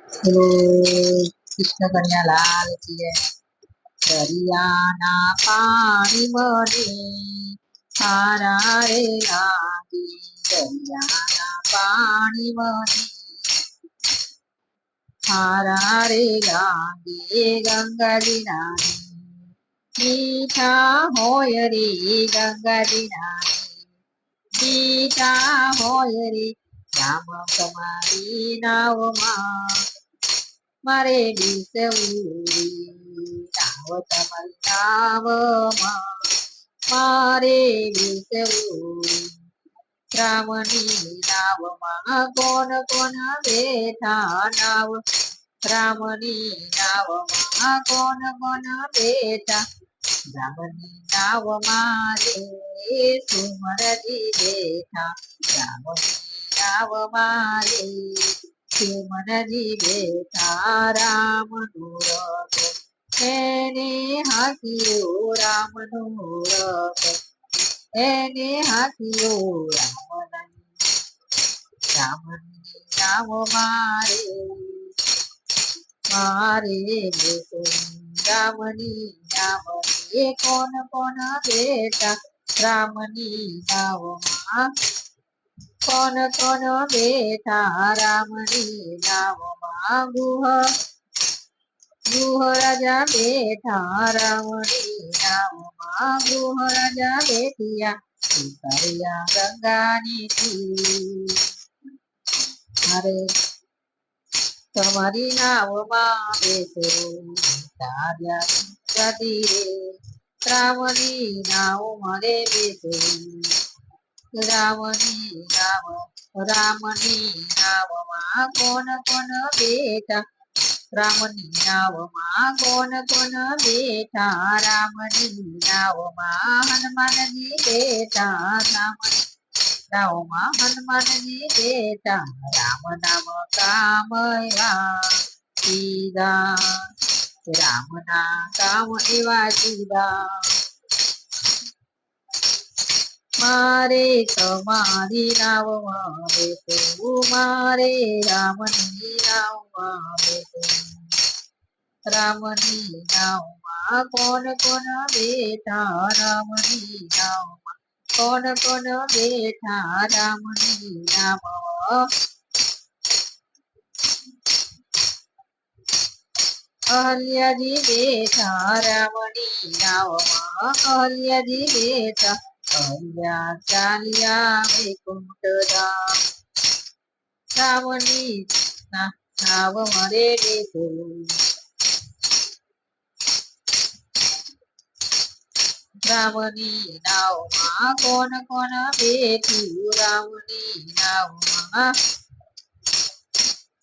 બોલો કૃષ્ણ કન્યા લાલ કી જય. દરિયાના પાણી મને ખારા રે લાગે, દરિયાના પાણી મને ખારા રે લાગે, ગંગાજી ના મીઠા હોય રે, ગંગાજી ના મીઠા હોય રે. રામ તમારી નાવમાં મારે બેસવું, નાવ તમારી નાવમાં મારે બેસવું. રામની નાવમાં કોણ કોણ બેઠા નાવ, રામની નાવમાં કોણ કોણ બેઠા. રામની નાવમાં રે સુમરજી બેઠા, રામની નાવમાં રે સુમનજી બેઠા. રામનું રથ એને હાથીઓ, રામનું રથ એને હાથીઓ. રામની નાવ મારે મારે બેસવું, રામની નાવ એ કોણ કોણ બેઠા. રામની નાવમાં કોણ કોણ બેઠા, રામની નાવમાં ગૃહ રાજા બેઠા, રામની નાવમાં ગૃહ રાજા બેઠિયા. ઉતર્યા ગંગાની તીર, મારે તમારી નાવમાં બેસવું. તાર્યા તીરે રામની નાવ મારે બેસવું, રામની નાવ રામની નાવમાં કોણ કોણ બેઠા. રામની નાવમાં કોણ કોણ બેઠા, રામની નાવમાં હનુમાનજી બેઠા, રામની નાવમાં હનુમાનજી બેઠા. રામ નામ કામ સીધા, રામ ના કામ એવા સીધા. મારે તમારી નાવમાં બેસવું, મારે રામની નાવમાં બેસવું. રામની નાવમાં કોણ કોણ બેઠા, રામની નાવમાં કોણ કોણ બેઠા. રામની નાવમાં અહલ્યાજી બેઠા, રામની નાવમાં અહલ્યાજી બેઠા. અહલ્યા ચાલ્યા વૈકુંઠ ધામ, રામની નાવ મારે બેસવું. રામની નાવમાં કોણ કોણ બેઠું, રામની નાવમાં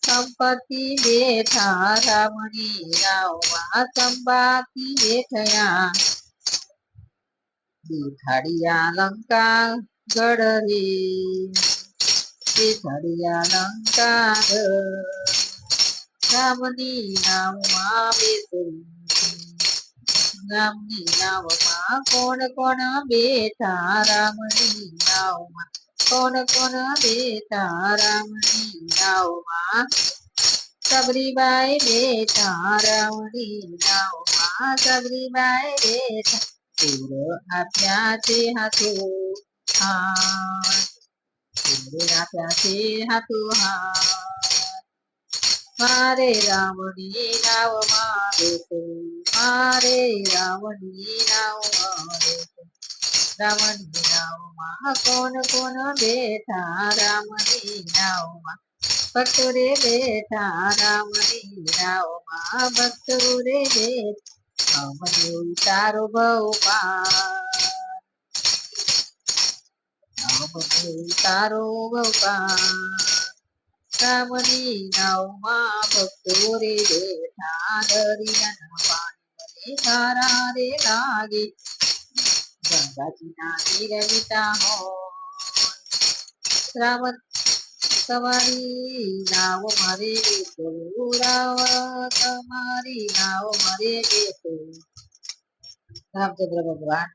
સંપત્તિ બેઠા, રામની નાવમાં સંપત્તિ બેઠયા. દેખાડિયા લંકા ગઢ રે, દેખાડિયા લંકા ગઢ. રામની નાવમાં બેસવું, રામની નાવમાં કોણ કોણ બેઠા, રામની નાવમાં કોણ કોણ બેઠા. રામની નાવમાં સબરીબાઈ બેઠા, રામની નાવમાં સબરીબાઈ બેઠા. સુર આપ્યા છે હાથો હાથ, સુર આપ્યા છે હાથો હાથ. મારે રામની નાવમાં બેસવું, મારે રામની નાવમાં બેસવું. રામની નાવમાં કોણ કોણ બેઠા, રામની નાવમાં ભક્તો રે બેઠા, રામની નાવમાં ભક્તો રે બેઠા. અમને ઉતારો ભવ પાર, અમને ઉતારો ભવ પાર. રામની નાવમાં ભક્તો રે બેઠા, દરિયાના પાણી ખારા રે લાગે, ગંગાજીના તીરે મીઠા હોય. રામ તમારી નાવ મારે બેસવું, રામ તમારી નાવ મારે બેસવું. રામચંદ્ર ભગવાન